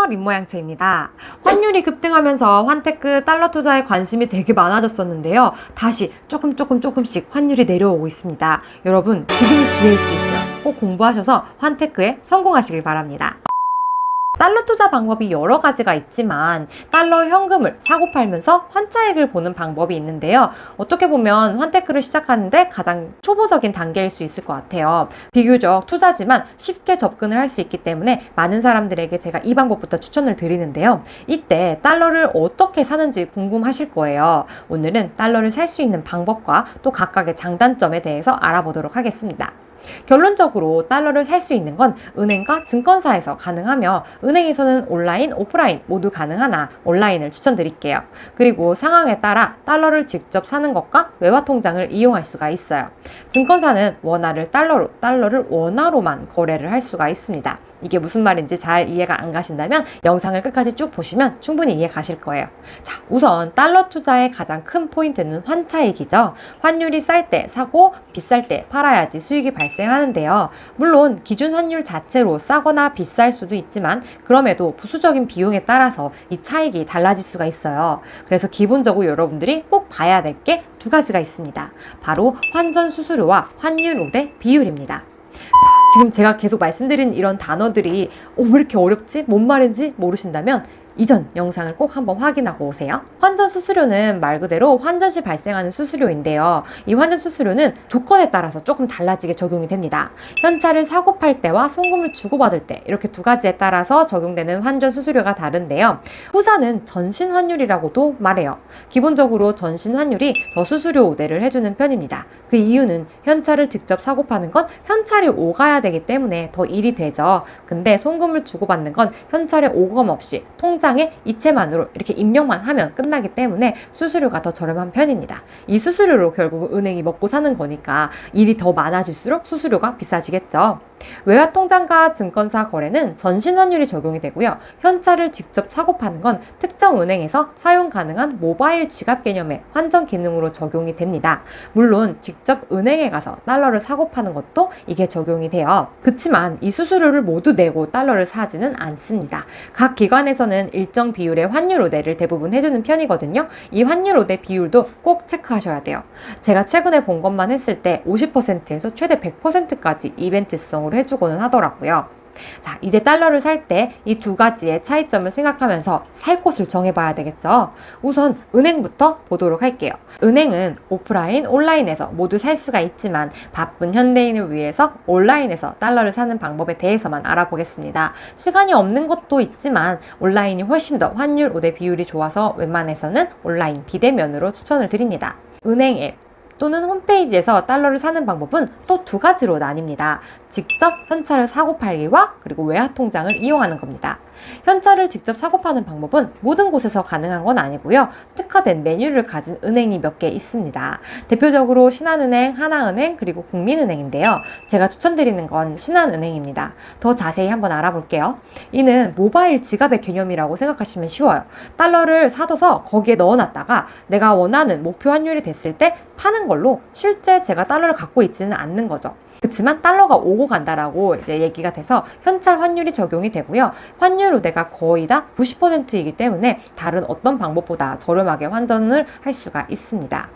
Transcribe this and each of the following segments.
안녕하세요, 림모양채입니다. 환율이 급등하면서 환테크 달러 투자에 관심이 되게 많아졌었는데요. 다시 조금씩 환율이 내려오고 있습니다. 여러분, 지금이 기회일 수 있어요. 꼭 공부하셔서 환테크에 성공하시길 바랍니다. 달러 투자 방법이 여러 가지가 있지만 달러 현금을 사고 팔면서 환차익을 보는 방법이 있는데요. 어떻게 보면 환테크를 시작하는데 가장 초보적인 단계일 수 있을 것 같아요. 비교적 투자지만 쉽게 접근을 할 수 있기 때문에 많은 사람들에게 제가 이 방법부터 추천을 드리는데요. 이때 달러를 어떻게 사는지 궁금하실 거예요. 오늘은 달러를 살 수 있는 방법과 또 각각의 장단점에 대해서 알아보도록 하겠습니다. 결론적으로 달러를 살 수 있는 건 은행과 증권사에서 가능하며 은행에서는 온라인, 오프라인 모두 가능하나 온라인을 추천드릴게요. 그리고 상황에 따라 달러를 직접 사는 것과 외화 통장을 이용할 수가 있어요. 증권사는 원화를 달러로, 달러를 원화로만 거래를 할 수가 있습니다. 이게 무슨 말인지 잘 이해가 안 가신다면 영상을 끝까지 쭉 보시면 충분히 이해 가실 거예요. 자, 우선 달러 투자의 가장 큰 포인트는 환차익이죠. 환율이 쌀 때 사고 비쌀 때 팔아야지 수익이 발생하는데요. 물론 기준 환율 자체로 싸거나 비쌀 수도 있지만 그럼에도 부수적인 비용에 따라서 이 차익이 달라질 수가 있어요. 그래서 기본적으로 여러분들이 꼭 봐야 될 게 두 가지가 있습니다. 바로 환전 수수료와 환율 우대 비율입니다. 지금 제가 계속 말씀드린 이런 단어들이 왜 이렇게 어렵지? 뭔 말인지 모르신다면 이전 영상을 꼭 한번 확인하고 오세요. 환전 수수료는 말 그대로 환전 시 발생하는 수수료인데요. 이 환전 수수료는 조건에 따라서 조금 달라지게 적용이 됩니다. 현찰을 사고 팔 때와 송금을 주고받을 때 이렇게 두 가지에 따라서 적용되는 환전 수수료가 다른데요. 후자는 전신 환율이라고도 말해요. 기본적으로 전신 환율이 더 수수료 우대를 해주는 편입니다. 그 이유는 현찰을 직접 사고 파는 건 현찰이 오가야 되기 때문에 더 일이 되죠. 근데 송금을 주고받는 건 현찰에 오검 없이 통장에 이체만으로 이렇게 입력만 하면 끝나기 때문에 수수료가 더 저렴한 편입니다. 이 수수료로 결국 은행이 먹고 사는 거니까 일이 더 많아질수록 수수료가 비싸지겠죠. 외화 통장과 증권사 거래는 전신 환율이 적용이 되고요. 현찰을 직접 사고 파는 건 특정 은행에서 사용 가능한 모바일 지갑 개념의 환전 기능으로 적용이 됩니다. 물론 직접 은행에 가서 달러를 사고 파는 것도 이게 적용이 돼요. 그치만 이 수수료를 모두 내고 달러를 사지는 않습니다. 각 기관에서는 일정 비율의 환율 우대를 대부분 해주는 편이거든요. 이 환율 우대 비율도 꼭 체크하셔야 돼요. 제가 최근에 본 것만 했을 때 50%에서 최대 100%까지 이벤트성으로 해주고는 하더라고요. 자, 이제 달러를 살 때 이 두 가지의 차이점을 생각하면서 살 곳을 정해봐야 되겠죠. 우선 은행부터 보도록 할게요. 은행은 오프라인, 온라인에서 모두 살 수가 있지만 바쁜 현대인을 위해서 온라인에서 달러를 사는 방법에 대해서만 알아보겠습니다. 시간이 없는 것도 있지만 온라인이 훨씬 더 환율 우대 비율이 좋아서 웬만해서는 온라인 비대면으로 추천을 드립니다. 은행 앱 또는 홈페이지에서 달러를 사는 방법은 또 두 가지로 나뉩니다. 직접 현찰을 사고 팔기와 그리고 외화 통장을 이용하는 겁니다. 현찰을 직접 사고 파는 방법은 모든 곳에서 가능한 건 아니고요. 특화된 메뉴를 가진 은행이 몇 개 있습니다. 대표적으로 신한은행, 하나은행, 그리고 국민은행인데요. 제가 추천드리는 건 신한은행입니다. 더 자세히 한번 알아볼게요. 이는 모바일 지갑의 개념이라고 생각하시면 쉬워요. 달러를 사둬서 거기에 넣어놨다가 내가 원하는 목표 환율이 됐을 때 파는 걸로 실제 제가 달러를 갖고 있지는 않는 거죠. 그렇지만 달러가 오고 간다라고 이제 얘기가 돼서 현찰 환율이 적용이 되고요. 환율 우대가 거의 다 90%이기 때문에 다른 어떤 방법보다 저렴하게 환전을 할 수가 있습니다.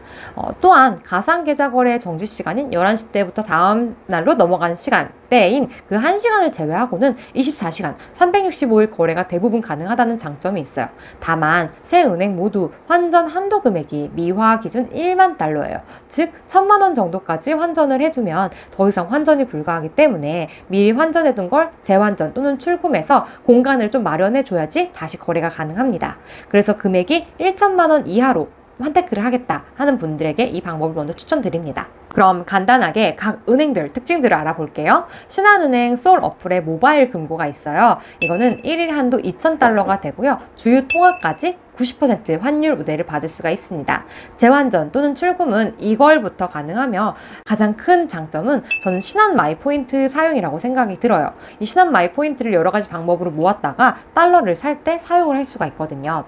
또한 가상 계좌 거래 정지 시간인 11시 때부터 다음 날로 넘어간 시간대인 그 1시간을 제외하고는 24시간 365일 거래가 대부분 가능하다는 장점이 있어요. 다만 세 은행 모두 환전 한도 금액이 미화 기준 1만 달러예요. 즉 1,000만 원 정도까지 환전을 해두면 더 이상 환전이 불가하기 때문에 미리 환전해둔 걸 재환전 또는 출금해서 공간을 좀 마련해 줘야지 다시 거래가 가능합니다. 그래서 금액이 1,000만 원 이하로 환테크를 하겠다 하는 분들에게 이 방법을 먼저 추천드립니다. 그럼 간단하게 각 은행별 특징들을 알아볼게요. 신한은행 솔 어플에 모바일 금고가 있어요. 이거는 1일 한도 2,000달러가 되고요. 주유 통화까지 90% 환율 우대를 받을 수가 있습니다. 재환전 또는 출금은 이걸부터 가능하며 가장 큰 장점은 저는 신한 마이포인트 사용이라고 생각이 들어요. 이 신한 마이포인트를 여러 가지 방법으로 모았다가 달러를 살 때 사용을 할 수가 있거든요.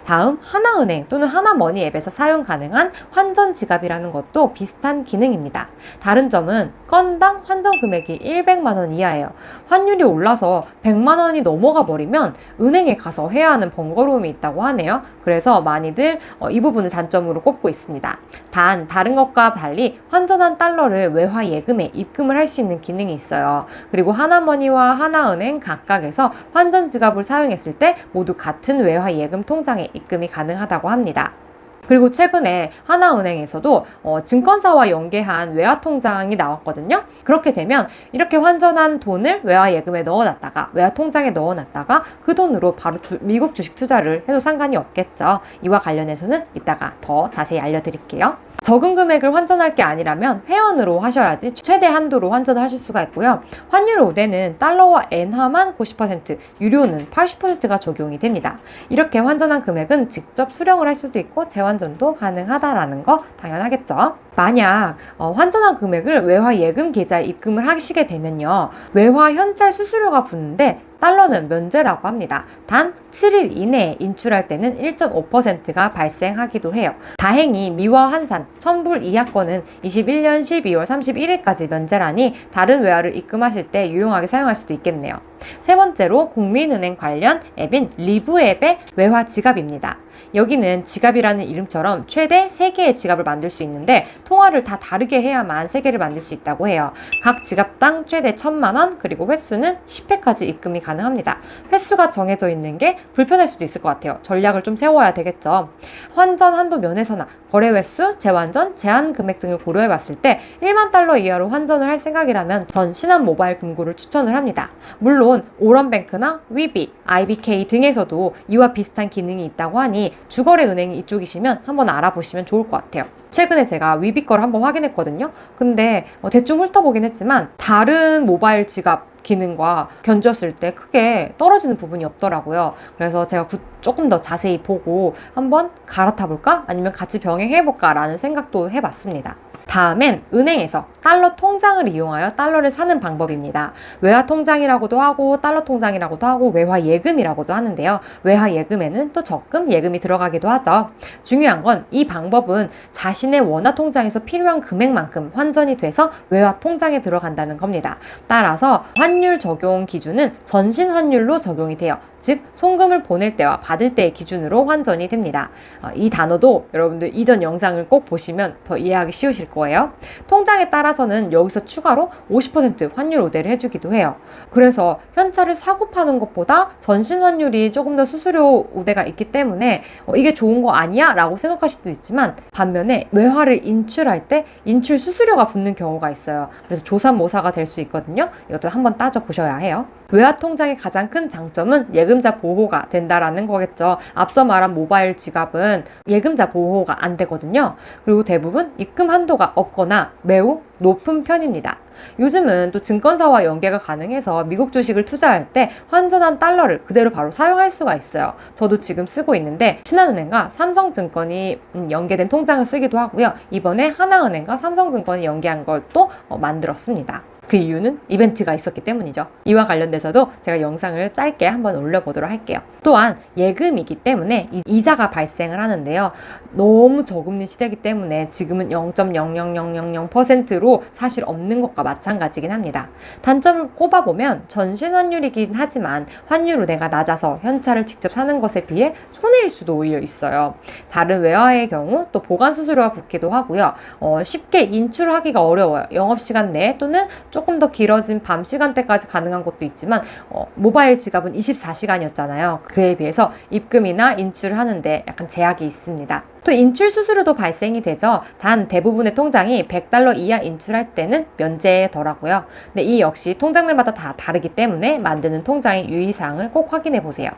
다음 하나은행 또는 하나머니 앱에서 사용 가능한 환전 지갑이라는 것도 비슷한 기능입니다. 다른 점은 건당 환전 금액이 100만 원 이하예요. 환율이 올라서 100만 원이 넘어가 버리면 은행에 가서 해야 하는 번거로움이 있다고 하네요. 그래서 많이들 이 부분을 단점으로 꼽고 있습니다. 단 다른 것과 달리 환전한 달러를 외화 예금에 입금을 할 수 있는 기능이 있어요. 그리고 하나머니와 하나은행 각각에서 환전 지갑을 사용했을 때 모두 같은 외화 예금 통장에 입금이 가능하다고 합니다. 그리고 최근에 하나은행에서도 증권사와 연계한 외화 통장이 나왔거든요. 그렇게 되면 이렇게 환전한 돈을 외화 예금에 넣어놨다가 외화 통장에 넣어놨다가 그 돈으로 바로 미국 주식 투자를 해도 상관이 없겠죠. 이와 관련해서는 이따가 더 자세히 알려드릴게요. 적은 금액을 환전할 게 아니라면 회원으로 하셔야지 최대 한도로 환전을 하실 수가 있고요. 환율 우대는 달러와 엔화만 90%, 유료는 80%가 적용이 됩니다. 이렇게 환전한 금액은 직접 수령을 할 수도 있고 재환전도 가능하다라는 거 당연하겠죠. 만약 환전한 금액을 외화 예금 계좌에 입금을 하시게 되면요. 외화 현찰 수수료가 붙는데 달러는 면제라고 합니다. 단 7일 이내에 인출할 때는 1.5%가 발생하기도 해요. 다행히 미화 환산 1000불 이하권은 21년 12월 31일까지 면제라니 다른 외화를 입금하실 때 유용하게 사용할 수도 있겠네요. 세 번째로 국민은행 관련 앱인 리브 앱의 외화 지갑입니다. 여기는 지갑이라는 이름처럼 최대 3개의 지갑을 만들 수 있는데 통화를 다 다르게 해야만 3개를 만들 수 있다고 해요. 각 지갑당 최대 1000만 원, 그리고 횟수는 10회까지 입금이 가능합니다. 횟수가 정해져 있는 게 불편할 수도 있을 것 같아요. 전략을 좀 세워야 되겠죠. 환전 한도 면에서나 거래 횟수, 재환전, 제한 금액 등을 고려해 봤을 때 1만 달러 이하로 환전을 할 생각이라면 전 신한 모바일 금고를 추천을 합니다. 물론 오런뱅크나 위비, IBK 등에서도 이와 비슷한 기능이 있다고 하니 주거래 은행이 이쪽이시면 한번 알아보시면 좋을 것 같아요. 최근에 제가 위비 거를 한번 확인했거든요. 근데 대충 훑어보긴 했지만 다른 모바일 지갑 기능과 견주었을 때 크게 떨어지는 부분이 없더라고요. 그래서 제가 조금 더 자세히 보고 한번 갈아타 볼까? 아니면 같이 병행해 볼까? 라는 생각도 해봤습니다. 다음엔 은행에서 달러 통장을 이용하여 달러를 사는 방법입니다. 외화 통장이라고도 하고 달러 통장이라고도 하고 외화 예금이라고도 하는데요. 외화 예금에는 또 적금, 예금이 들어가기도 하죠. 중요한 건 이 방법은 자신의 원화 통장에서 필요한 금액만큼 환전이 돼서 외화 통장에 들어간다는 겁니다. 따라서 환율 적용 기준은 전신 환율로 적용이 돼요. 즉 송금을 보낼 때와 받을 때의 기준으로 환전이 됩니다. 이 단어도 여러분들 이전 영상을 꼭 보시면 더 이해하기 쉬우실 거예요. 통장에 따라서는 여기서 추가로 50% 환율 우대를 해주기도 해요. 그래서 현찰을 사고 파는 것보다 전신 환율이 조금 더 수수료 우대가 있기 때문에 이게 좋은 거 아니야? 라고 생각하실 수도 있지만 반면에 외화를 인출할 때 인출 수수료가 붙는 경우가 있어요. 그래서 조삼모사가 될 수 있거든요. 이것도 한번 따져보셔야 해요. 외화 통장의 가장 큰 장점은 예금자 보호가 된다라는 거겠죠. 앞서 말한 모바일 지갑은 예금자 보호가 안 되거든요. 그리고 대부분 입금 한도가 없거나 매우 높은 편입니다. 요즘은 또 증권사와 연계가 가능해서 미국 주식을 투자할 때 환전한 달러를 그대로 바로 사용할 수가 있어요. 저도 지금 쓰고 있는데 신한은행과 삼성증권이 연계된 통장을 쓰기도 하고요. 이번에 하나은행과 삼성증권이 연계한 걸 또 만들었습니다. 그 이유는 이벤트가 있었기 때문이죠. 이와 관련돼서도 제가 영상을 짧게 한번 올려보도록 할게요. 또한 예금이기 때문에 이자가 발생을 하는데요. 너무 저금리 시대이기 때문에 지금은 0.00000%로 사실 없는 것과 마찬가지긴 합니다. 단점을 꼽아보면 전신 환율이긴 하지만 환율 우대가 낮아서 현찰을 직접 사는 것에 비해 손해일 수도 오히려 있어요. 다른 외화의 경우 또 보관 수수료가 붙기도 하고요. 쉽게 인출하기가 어려워요. 영업시간 내에 또는 조금 더 길어진 밤 시간대까지 가능한 것도 있지만 모바일 지갑은 24시간이었잖아요. 그에 비해서 입금이나 인출을 하는데 약간 제약이 있습니다. 또 인출 수수료도 발생이 되죠. 단 대부분의 통장이 100달러 이하 인출할 때는 면제더라고요. 근데 이 역시 통장들마다 다 다르기 때문에 만드는 통장의 유의사항을 꼭 확인해 보세요.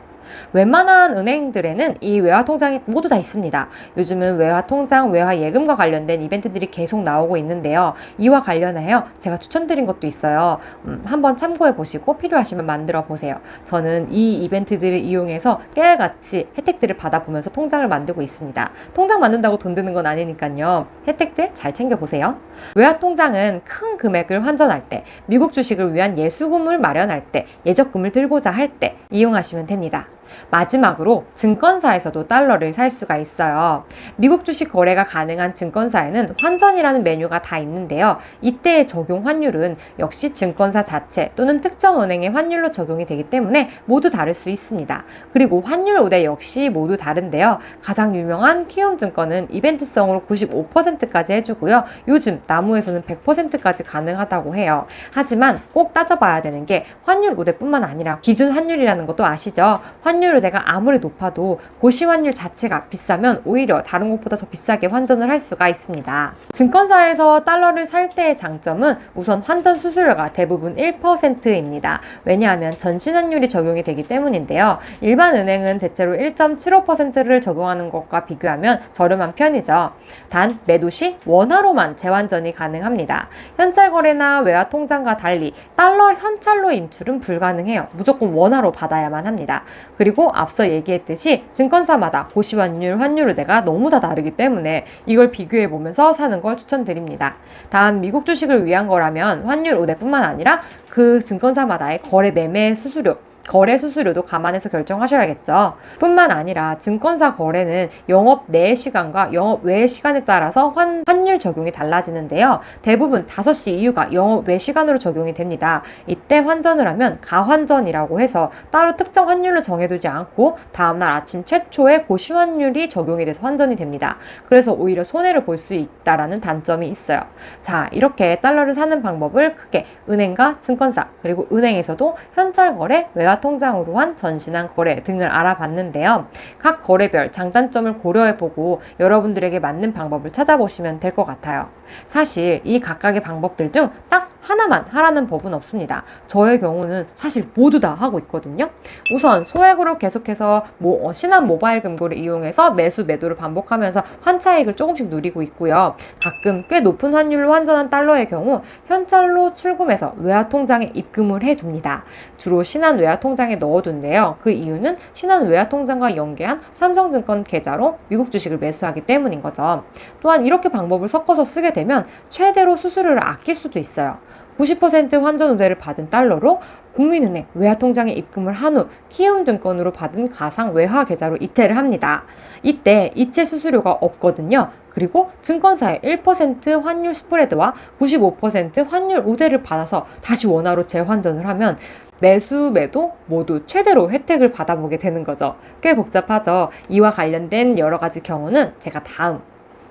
웬만한 은행들에는 이 외화 통장이 모두 다 있습니다. 요즘은 외화 통장, 외화 예금과 관련된 이벤트들이 계속 나오고 있는데요. 이와 관련하여 제가 추천드린 것도 있어요. 한번 참고해 보시고 필요하시면 만들어 보세요. 저는 이 이벤트들을 이용해서 깨알같이 혜택들을 받아보면서 통장을 만들고 있습니다. 통장 만든다고 돈 드는 건 아니니까요. 혜택들 잘 챙겨보세요. 외화 통장은 큰 금액을 환전할 때, 미국 주식을 위한 예수금을 마련할 때, 예적금을 들고자 할 때 이용하시면 됩니다. 마지막으로 증권사에서도 달러를 살 수가 있어요. 미국 주식 거래가 가능한 증권사에는 환전이라는 메뉴가 다 있는데요. 이때의 적용 환율은 역시 증권사 자체 또는 특정 은행의 환율로 적용이 되기 때문에 모두 다를 수 있습니다. 그리고 환율 우대 역시 모두 다른데요. 가장 유명한 키움증권은 이벤트성으로 95%까지 해주고요. 요즘 나무에서는 100%까지 가능하다고 해요. 하지만 꼭 따져봐야 되는 게 환율 우대뿐만 아니라 기준 환율이라는 것도 아시죠? 환율 우대가 아무리 높아도 고시 환율 자체가 비싸면 오히려 다른 곳보다 더 비싸게 환전을 할 수가 있습니다. 증권사에서 달러를 살 때의 장점은 우선 환전 수수료가 대부분 1%입니다. 왜냐하면 전신 환율이 적용이 되기 때문인데요. 일반 은행은 대체로 1.75%를 적용하는 것과 비교하면 저렴한 편이죠. 단 매도 시 원화로만 재환전이 가능합니다. 현찰 거래나 외화 통장과 달리 달러 현찰로 인출은 불가능해요. 무조건 원화로 받아야만 합니다. 그리고 앞서 얘기했듯이 증권사마다 고시환율, 환율 우대가 너무 다 다르기 때문에 이걸 비교해 보면서 사는 걸 추천드립니다. 다음 미국 주식을 위한 거라면 환율 우대뿐만 아니라 그 증권사마다의 거래 매매 수수료, 거래 수수료도 감안해서 결정하셔야겠죠. 뿐만 아니라 증권사 거래는 영업 내 시간과 영업 외 시간에 따라서 환율 적용이 달라지는데요. 대부분 5시 이후가 영업 외 시간으로 적용이 됩니다. 이때 환전을 하면 가환전이라고 해서 따로 특정 환율로 정해두지 않고 다음날 아침 최초에 고시환율이 적용이 돼서 환전이 됩니다. 그래서 오히려 손해를 볼 수 있다라는 단점이 있어요. 자, 이렇게 달러를 사는 방법을 크게 은행과 증권사 그리고 은행에서도 현찰 거래, 외화 통장으로 한 전신한 거래 등을 알아봤는데요. 각 거래별 장단점을 고려해보고 여러분들에게 맞는 방법을 찾아보시면 될 것 같아요. 사실 이 각각의 방법들 중 딱 하나만 하라는 법은 없습니다. 저의 경우는 사실 모두 다 하고 있거든요. 우선 소액으로 계속해서 신한 모바일 금고를 이용해서 매수 매도를 반복하면서 환차익을 조금씩 누리고 있고요. 가끔 꽤 높은 환율로 환전한 달러의 경우 현찰로 출금해서 외화 통장에 입금을 해둡니다. 주로 신한 외화 통장에 넣어둔데요. 그 이유는 신한 외화 통장과 연계한 삼성증권 계좌로 미국 주식을 매수하기 때문인 거죠. 또한 이렇게 방법을 섞어서 쓰게 되면 최대로 수수료를 아낄 수도 있어요. 90% 환전 우대를 받은 달러로 국민은행 외화통장에 입금을 한 후 키움증권으로 받은 가상 외화 계좌로 이체를 합니다. 이때 이체 수수료가 없거든요. 그리고 증권사의 1% 환율 스프레드와 95% 환율 우대를 받아서 다시 원화로 재환전을 하면 매수, 매도 모두 최대로 혜택을 받아보게 되는 거죠. 꽤 복잡하죠. 이와 관련된 여러 가지 경우는 제가 다음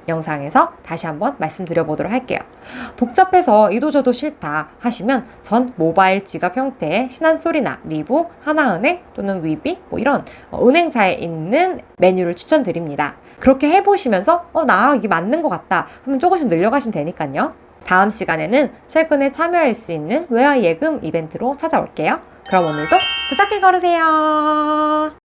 영상에서 다시 한번 말씀드려보도록 할게요. 복잡해서 이도저도 싫다 하시면 전 모바일 지갑 형태의 신한솔이나 리브, 하나은행 또는 위비 이런 은행사에 있는 메뉴를 추천드립니다. 그렇게 해보시면서 나 이게 맞는 것 같다 하면 조금씩 늘려가시면 되니까요. 다음 시간에는 최근에 참여할 수 있는 외화 예금 이벤트로 찾아올게요. 그럼 오늘도 부잣길 걸으세요.